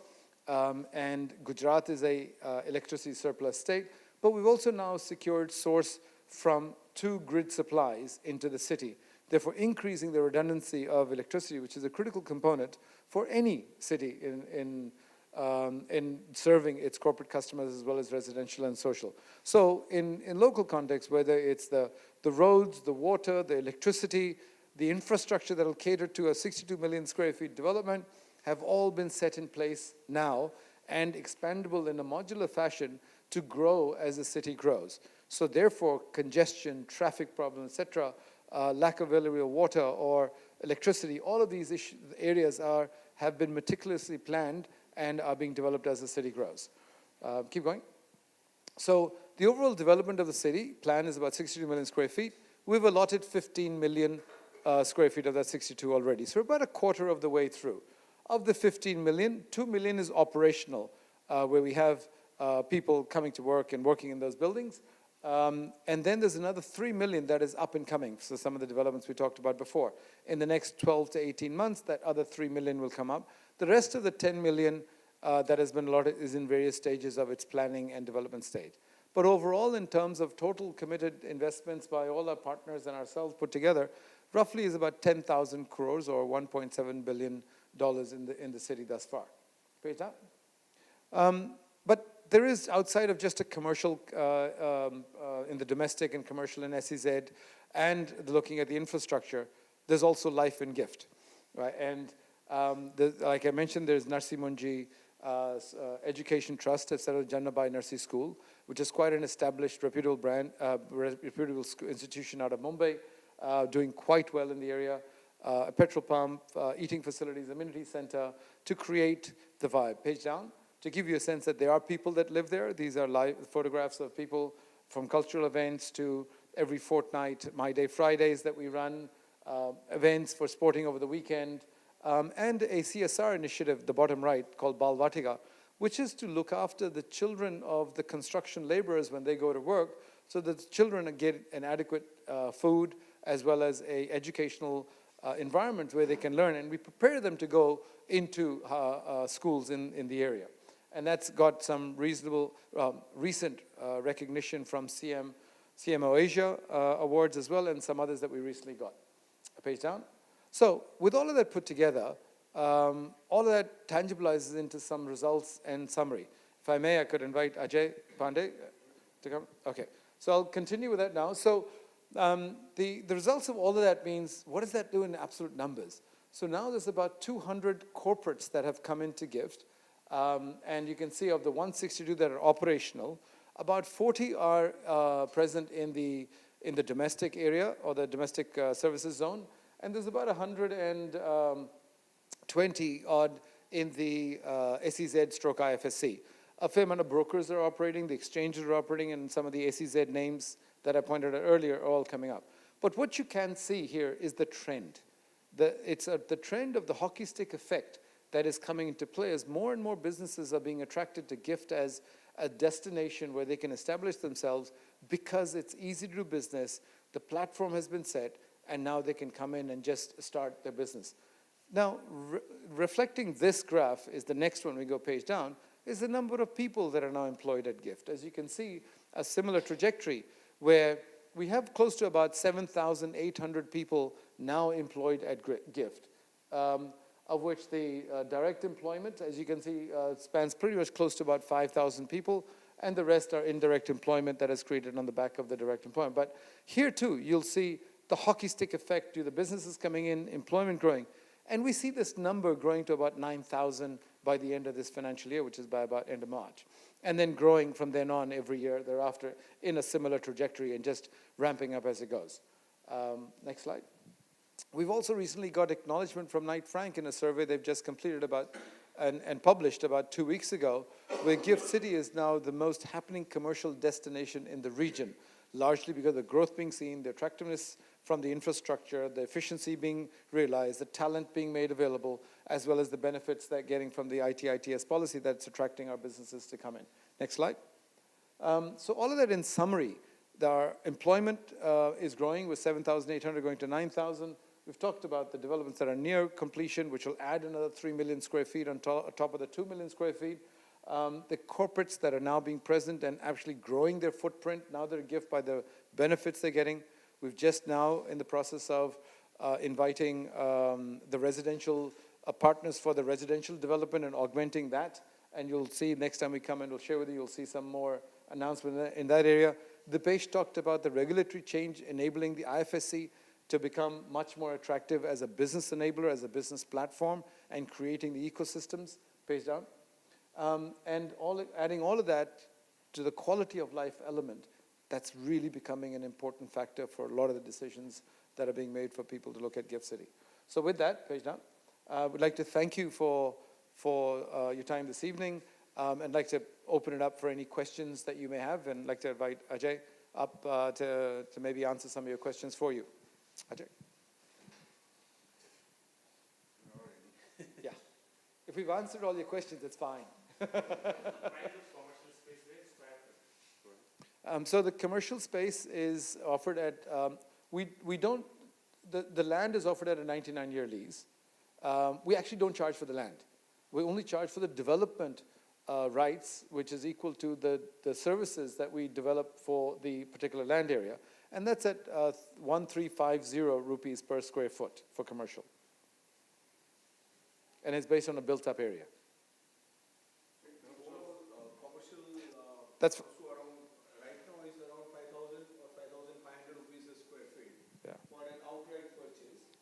And Gujarat is a electricity surplus state, but we've also now secured source from 2 grid supplies into the city, therefore increasing the redundancy of electricity, which is a critical component for any city in serving its corporate customers as well as residential and social. So in local context, whether it's the roads, the water, the electricity, the infrastructure that will cater to a 62 million square feet development, have all been set in place now and expandable in a modular fashion to grow as the city grows. So therefore, congestion, traffic problems, etc., lack of available water or electricity, all of these areas have been meticulously planned and are being developed as the city grows. Keep going. So the overall development of the city plan is about 62 million square feet. We've allotted 15 million square feet of that 62 already. So we're about a quarter of the way through. Of the 15 million, 2 million is operational, where we have people coming to work and working in those buildings. And then there's another 3 million that is up and coming. So some of the developments we talked about before. In the next 12 to 18 months, that other 3 million will come up. The rest of the 10 million that has been allotted is in various stages of its planning and development stage. But overall, in terms of total committed investments by all our partners and ourselves put together, roughly is about 10,000 crores or $1.7 billion in the city thus far. Page down. But there is, outside of just a commercial in the domestic and commercial in SEZ and looking at the infrastructure, there's also life in gift, right? And like I mentioned, there's Narsi Munji Education Trust at Saroj Jannabai Narsi School, which is quite an established, reputable brand, reputable institution out of Mumbai, doing quite well in the area. A petrol pump, eating facilities, amenity center to create the vibe. Page down. To give you a sense that there are people that live there. These are live photographs of people from cultural events to every fortnight, My Day Fridays that we run, events for sporting over the weekend, and a CSR initiative, the bottom right, called Bal Vatika, which is to look after the children of the construction laborers when they go to work, so that the children get an adequate food as well as a educational environment where they can learn, and we prepare them to go into schools in the area. And that's got some reasonable, recent recognition from CMO Asia awards as well, and some others that we recently got. A page down. So with all of that put together, all of that tangibilizes into some results and summary. If I may, I could invite Ajay Pandey to come. Okay, so I'll continue with that now. So the results of all of that means, what does that do in absolute numbers? So now there's about 200 corporates that have come into GIFT. And you can see of the 162 that are operational, about 40 are present in the domestic area or the domestic services zone. And there's about 120 odd in the SEZ/IFSC. A fair amount of brokers are operating, the exchanges are operating, and some of the SEZ names that I pointed out earlier are all coming up. But what you can see here is the trend. It's the trend of the hockey stick effect that is coming into play as more and more businesses are being attracted to GIFT as a destination where they can establish themselves because it's easy to do business, the platform has been set, and now they can come in and just start their business. Now, reflecting this graph is the next one, we go page down, is the number of people that are now employed at GIFT. As you can see, a similar trajectory where we have close to about 7,800 people now employed at GIFT, of which the direct employment, as you can see, spans pretty much close to about 5,000 people, and the rest are indirect employment that is created on the back of the direct employment. But here too, you'll see the hockey stick effect, the businesses coming in, employment growing. And we see this number growing to about 9,000 by the end of this financial year, which is by about end of March. And then growing from then on every year thereafter in a similar trajectory and just ramping up as it goes. Next slide. We've also recently got acknowledgement from Knight Frank in a survey they've just completed about and published about 2 weeks ago, where GIFT City is now the most happening commercial destination in the region, largely because of the growth being seen, the attractiveness from the infrastructure, the efficiency being realized, the talent being made available, as well as the benefits that getting from the IT/ITS policy that's attracting our businesses to come in. Next slide. So all of that in summary, our employment is growing with 7,800 going to 9,000. We've talked about the developments that are near completion, which will add another 3 million square feet on top of the 2 million square feet. The corporates that are now being present and actually growing their footprint, now they're GIFT by the benefits they're getting. We've just now in the process of inviting the residential partners for the residential development and augmenting that. And you'll see next time we come and we'll share with you, you'll see some more announcement in that area. Dipesh talked about the regulatory change enabling the IFSC to become much more attractive as a business enabler, as a business platform, and creating the ecosystems. Page down. And adding all of that to the quality of life element, that's really becoming an important factor for a lot of the decisions that are being made for people to look at GIFT City. So with that, page down, I would like to thank you for your time this evening. I'd like to open it up for any questions that you may have, and I'd like to invite Ajay up to maybe answer some of your questions for you. Ajay. Yeah. If we've answered all your questions, it's fine. So the commercial space is offered at, the land is offered at a 99-year lease. We actually don't charge for the land. We only charge for the development rights, which is equal to the services that we develop for the particular land area. And that's at 1350 rupees per square foot for commercial. And it's based on a built-up area. That's
Right now is around 5,000 or 5,500 rupees a square feet for an outright purchase.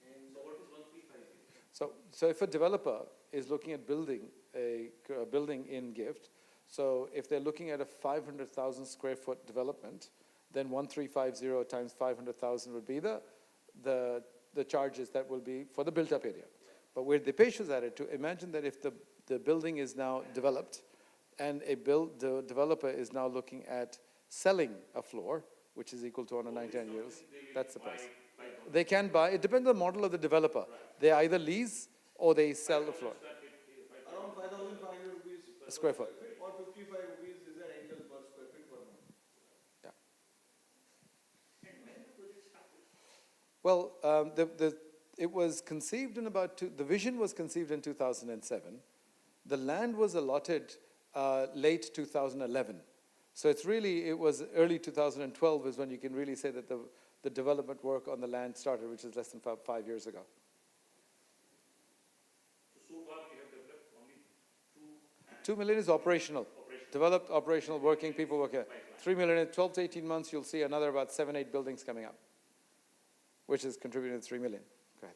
And so what is 1350?
So if a developer is looking at building a building in GIFT, so if they're looking at a 500,000 square foot development, then 1350 times 500,000 would be the charges that will be for the built-up area. But where the Dipesh was added to, imagine that if the building is now developed, and the developer is now looking at selling a floor, which is equal to 110 years, that's the price. They can buy, it depends on the model of the developer. They either lease or they sell the floor.
Around 5,500 rupees
A square foot.
or 55 rupees is the rental per square feet per month.
Yeah. Well, it was conceived in the vision was conceived in 2007. The land was allotted late 2011. So it was early 2012 is when you can really say that the development work on the land started, which is less than 5 years ago.
So far we have developed only
2 million is operational. Developed, operational, working, people working. 3 million in 12 to 18 months, you'll see another about 7, 8 buildings coming up, which is contributing to 3 million. Go ahead.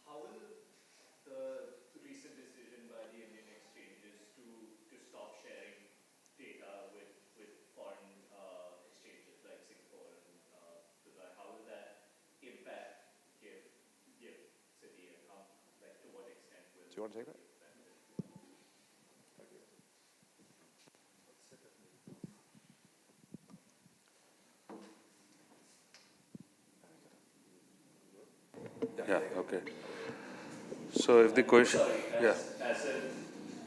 How will the recent decision by the Indian exchanges to stop sharing data with foreign exchanges like Singapore and Dubai, how will that impact GIFT City, and how, like, to what extent will?
Do you want to take that?
Yeah, okay. So if the question, yeah.
As a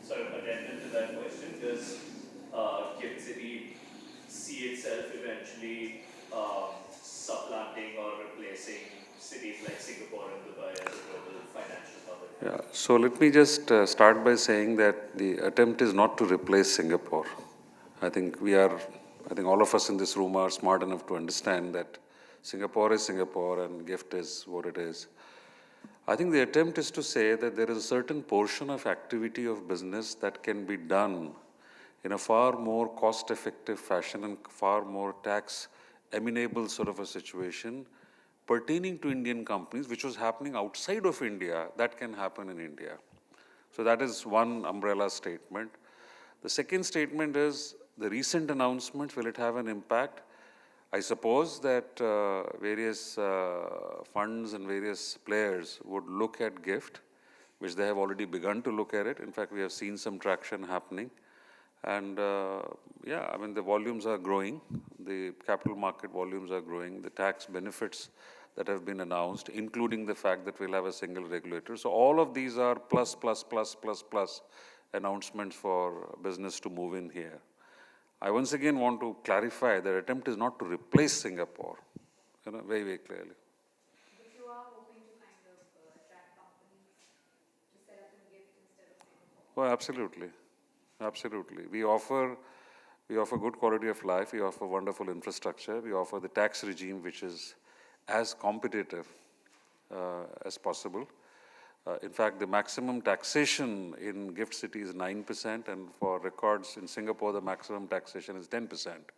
sort of addendum to that question, does GIFT City see itself eventually supplanting or replacing cities like Singapore and Dubai as a global financial hub?
Yeah, so let me just start by saying that the attempt is not to replace Singapore. I think all of us in this room are smart enough to understand that Singapore is Singapore and GIFT is what it is. I think the attempt is to say that there is a certain portion of activity of business that can be done in a far more cost-effective fashion and far more tax-amenable sort of a situation pertaining to Indian companies, which was happening outside of India, that can happen in India. So that is one umbrella statement. The second statement is the recent announcement, will it have an impact? I suppose that various funds and various players would look at GIFT, which they have already begun to look at it. In fact, we have seen some traction happening. And yeah, I mean, the volumes are growing. The capital market volumes are growing. The tax benefits that have been announced, including the fact that we'll have a single regulator. So all of these are plus announcements for business to move in here. I once again want to clarify that attempt is not to replace Singapore, very, very clearly.
But you are hoping to kind of attract companies to set up in GIFT instead of Singapore?
Oh, absolutely. Absolutely. We offer good quality of life. We offer wonderful infrastructure. We offer the tax regime, which is as competitive as possible. In fact, the maximum taxation in GIFT City is 9%, and for records in Singapore, the maximum taxation is 10%.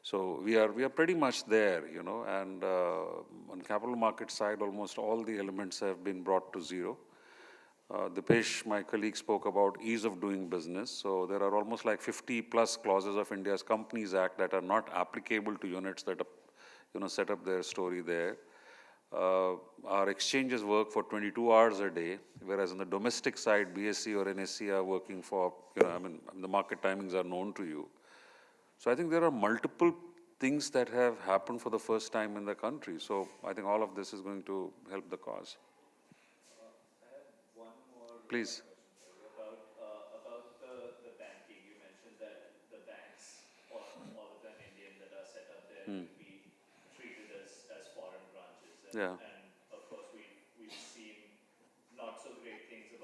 So we are pretty much there, and on capital market side, almost all the elements have been brought to zero. Dipesh, my colleague, spoke about ease of doing business. So there are almost like 50 plus clauses of India's Companies Act that are not applicable to units that set up their story there. Our exchanges work for 22 hours a day, whereas on the domestic side, BSE or NSE are working for, the market timings are known to you. So I think there are multiple things that have happened for the first time in the country. So I think all of this is going to help the cause.
I have one more
Please.
question about the banking. You mentioned that the banks, other than Indian, that are set up there will be treated as foreign branches.
Yeah.
And of course, we've seen not so great things about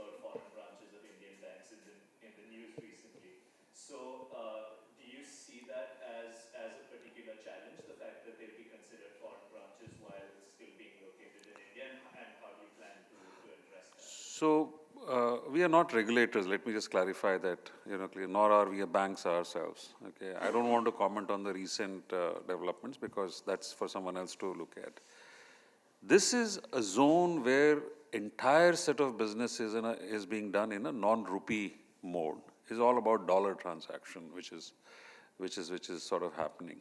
So we are not regulators. Let me just clarify that, clear. Nor are we a banks ourselves. Okay, I don't want to comment on the recent developments because that's for someone else to look at. This is a zone where entire set of businesses is being done in a non-rupee mode. It's all about dollar transaction, which is sort of happening.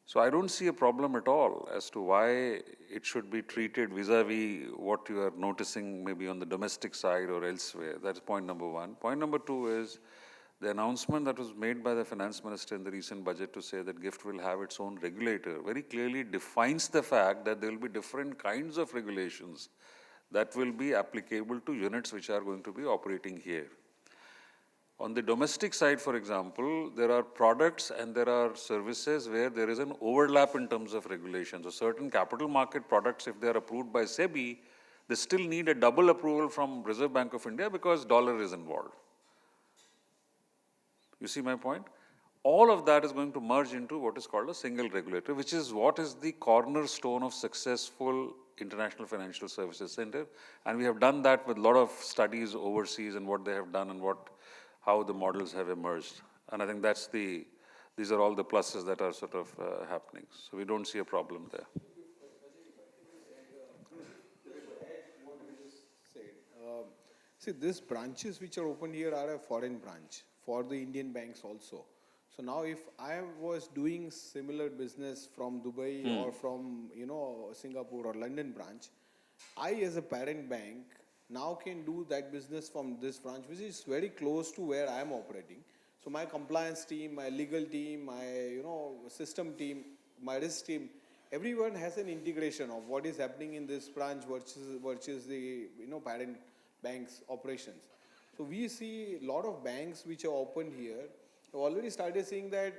So I don't see a problem at all as to why it should be treated vis-a-vis what you are noticing maybe on the domestic side or elsewhere. That's point number one. Point number two is the announcement that was made by the finance minister in the recent budget to say that GIFT will have its own regulator very clearly defines the fact that there will be different kinds of regulations that will be applicable to units which are going to be operating here. On the domestic side, for example, there are products and there are services where there is an overlap in terms of regulations. So certain capital market products, if they are approved by SEBI, they still need a double approval from Reserve Bank of India because dollar is involved. You see my point? All of that is going to merge into what is called a single regulator, which is what is the cornerstone of successful international financial services center. And we have done that with a lot of studies overseas and what they have done and how the models have emerged. And I think these are all the pluses that are sort of happening. So we don't see a problem there.
See, these branches which are opened here are a foreign branch for the Indian banks also. So now if I was doing similar business from Dubai or from, Singapore or London branch, I as a parent bank now can do that business from this branch, which is very close to where I am operating. So my compliance team, my legal team, my, system team, my risk team, everyone has an integration of what is happening in this branch versus the, parent bank's operations. So we see a lot of banks which are opened here have already started seeing that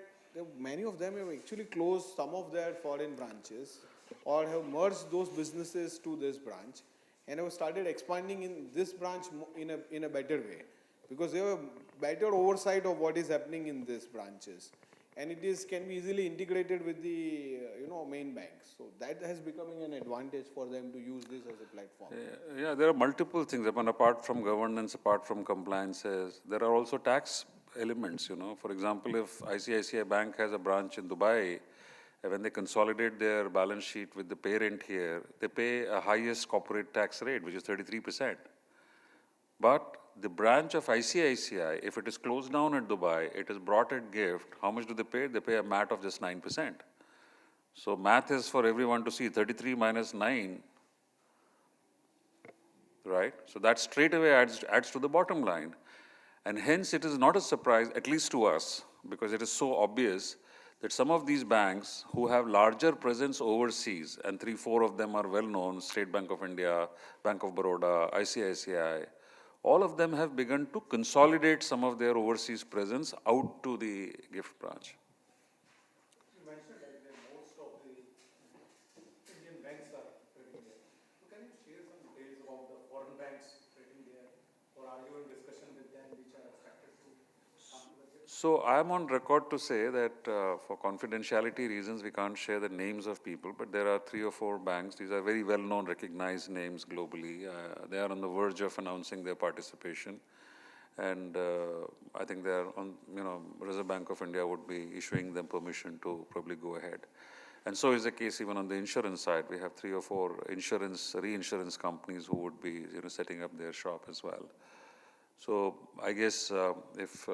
many of them have actually closed some of their foreign branches or have merged those businesses to this branch and have started expanding in this branch in a better way because they have better oversight of what is happening in these branches and can be easily integrated with the main banks. So that has becoming an advantage for them to use this as a platform.
Yeah, there are multiple things. I mean, apart from governance, apart from compliances, there are also tax elements. For example, if ICICI Bank has a branch in Dubai, when they consolidate their balance sheet with the parent here, they pay a highest corporate tax rate, which is 33%. But the branch of ICICI, if it is closed down at Dubai, it is brought at GIFT, how much do they pay? They pay a MAT of just 9%. So math is for everyone to see, 33 minus 9, right? So that straight away adds to the bottom line. And hence it is not a surprise, at least to us, because it is so obvious that some of these banks who have larger presence overseas, and 3-4 of them are well known, State Bank of India, Bank of Baroda, ICICI, all of them have begun to consolidate some of their overseas presence out to the GIFT branch.
You mentioned that most of the Indian banks are trading there. So can you share some details about the foreign banks trading there, or are you in discussion with them which are expected to come to the GIFT?
So I am on record to say that for confidentiality reasons, we can't share the names of people, but there are 3 or 4 banks. These are very well-known, recognized names globally. They are on the verge of announcing their participation. And I think they are on, Reserve Bank of India would be issuing them permission to probably go ahead. And so is the case even on the insurance side. We have 3 or 4 reinsurance companies who would be, setting up their shop as well. So I guess if,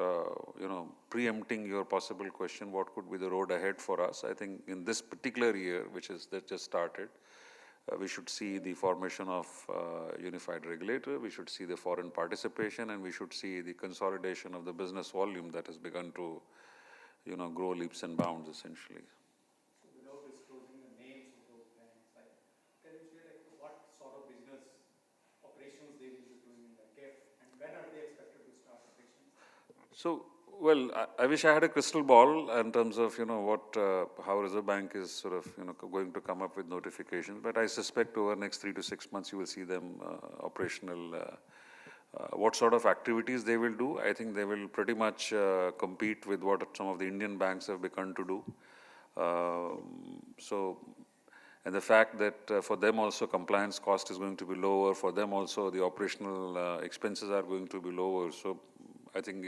preempting your possible question, what could be the road ahead for us? I think in this particular year, that just started, we should see the formation of unified regulator, we should see the foreign participation, and we should see the consolidation of the business volume that has begun to, grow leaps and bounds essentially.
So without disclosing the names of those banks, can you share what sort of business operations they will be doing in the GIFT, and when are they expected to start operations?
So, well, I wish I had a crystal ball in terms of, how Reserve Bank is sort of, going to come up with notifications. But I suspect over the next 3 to 6 months, you will see them operational. What sort of activities they will do, I think they will pretty much compete with what some of the Indian banks have begun to do. So And the fact that for them also compliance cost is going to be lower, for them also the operational expenses are going to be lower. So I think,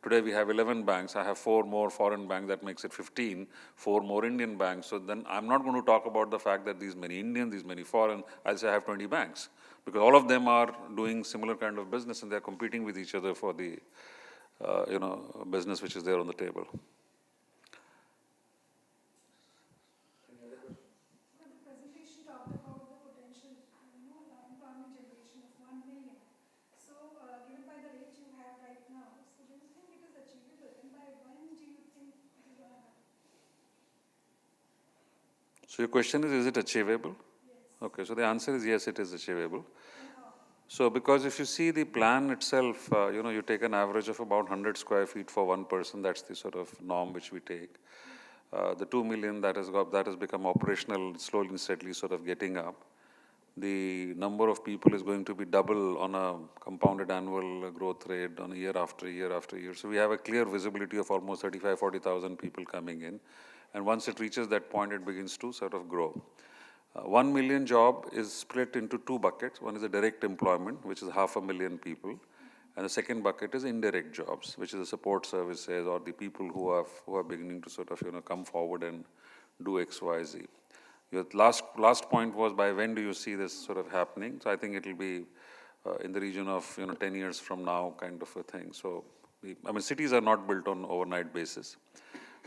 today we have 11 banks. I have 4 more foreign banks, that makes it 15, 4 more Indian banks. So then I'm not going to talk about the fact that these many Indian, these many foreign, I'll say I have 20 banks. Because all of them are doing similar kind of business and they're competing with each other for the, business which is there on the table.
The presentation talked about the potential, employment generation of 1 million. So, given by the rate you have right now, so do you think it is achievable? And by when do you think it is going to happen?
So your question is it achievable?
Yes.
Okay, so the answer is yes, it is achievable.
And how?
So because if you see the plan itself, you take an average of about 100 square feet for one person. That's the sort of norm which we take. The 2 million that has become operational slowly and steadily sort of getting up. The number of people is going to be double on a compounded annual growth rate on a year after year after year. So we have a clear visibility of almost 40,000 people coming in. And once it reaches that point, it begins to sort of grow. 1 million job is split into 2 buckets. One is a direct employment, which is 500,000 people. And the second bucket is indirect jobs, which is the support services or the people who are beginning to sort of, come forward and do X, Y, Z. Your last point was by when do you see this sort of happening? So I think it will be in the region of, 10 years from now kind of a thing. So, cities are not built on overnight basis.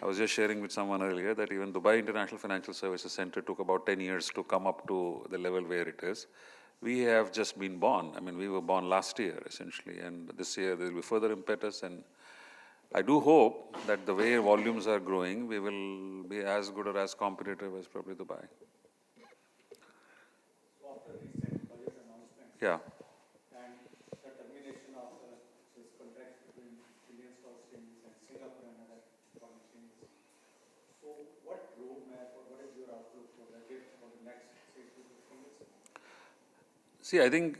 I was just sharing with someone earlier that even Dubai International Financial Services Center took about 10 years to come up to the level where it is. We have just been born. We were born last year, essentially, and this year there will be further impetus. And I do hope that the way volumes are growing, we will be as good or as competitive as probably Dubai.
So after recent budget announcement
Yeah.
and the termination of this contract between Indian stock exchanges and Singapore and other stock exchanges, so what roadmap or what is your outlook for the gift for the next 6 to 15 years?
See, I think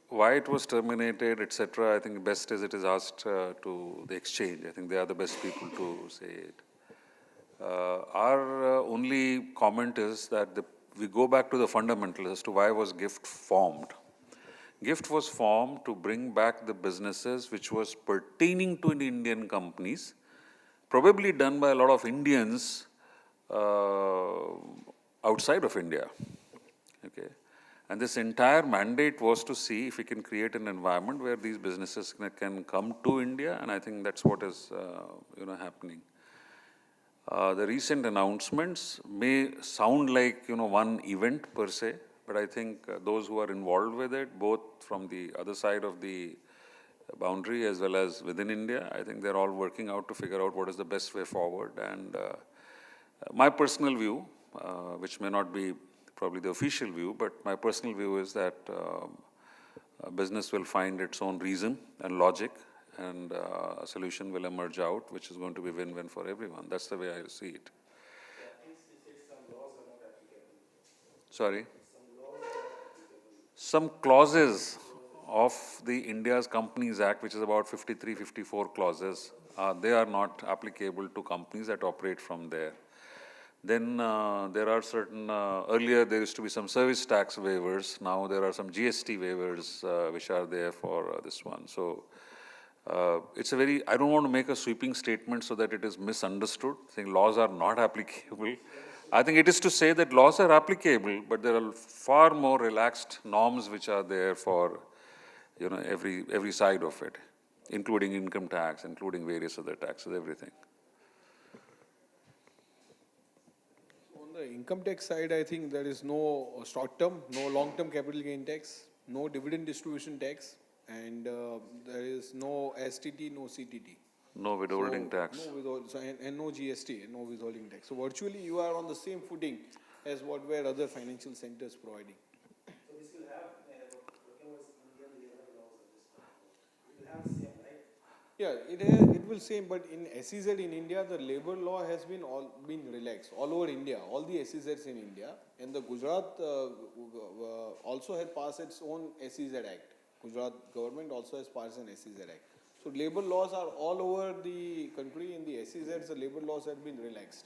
why it was terminated, etc., I think best is it is asked to the exchange. I think they are the best people to say it. Our only comment is that we go back to the fundamentals as to why was GIFT formed. GIFT was formed to bring back the businesses which was pertaining to Indian companies, probably done by a lot of Indians outside of India. Okay. And this entire mandate was to see if we can create an environment where these businesses can come to India, and I think that's what is happening. The recent announcements may sound like one event per se, but I think those who are involved with it, both from the other side of the boundary as well as within India, I think they're all working out to figure out what is the best way forward. And my personal view, which may not be probably the official view, but my personal view is that business will find its own reason and logic, and a solution will emerge out, which is going to be win-win for everyone. That's the way I see it. Sorry? Some clauses of the India's Companies Act, which is about 53, 54 clauses, they are not applicable to companies that operate from there. Then there are certain, earlier there used to be some service tax waivers. Now there are some GST waivers which are there for this one. So it's a very, I don't want to make a sweeping statement so that it is misunderstood, saying laws are not applicable. I think it is to say that laws are applicable, but there are far more relaxed norms which are there for, every side of it, including income tax, including various other taxes, everything.
On the income tax side, I think there is no short-term, no long-term capital gain tax, no dividend distribution tax, and there is no STT, no CTT.
No withholding tax.
No and no GST, no withholding tax. So virtually you are on the same footing as what were other financial centers providing.
So this will have, working with Indian labor laws at this time. It will have the same, right?
Yeah, it will same, but in SEZ in India, the labor law has been relaxed all over India, all the SEZs in India, and the Gujarat also had passed its own SEZ Act. Gujarat government also has passed an SEZ Act. So labor laws are all over the country. In the SEZs, the labor laws have been relaxed.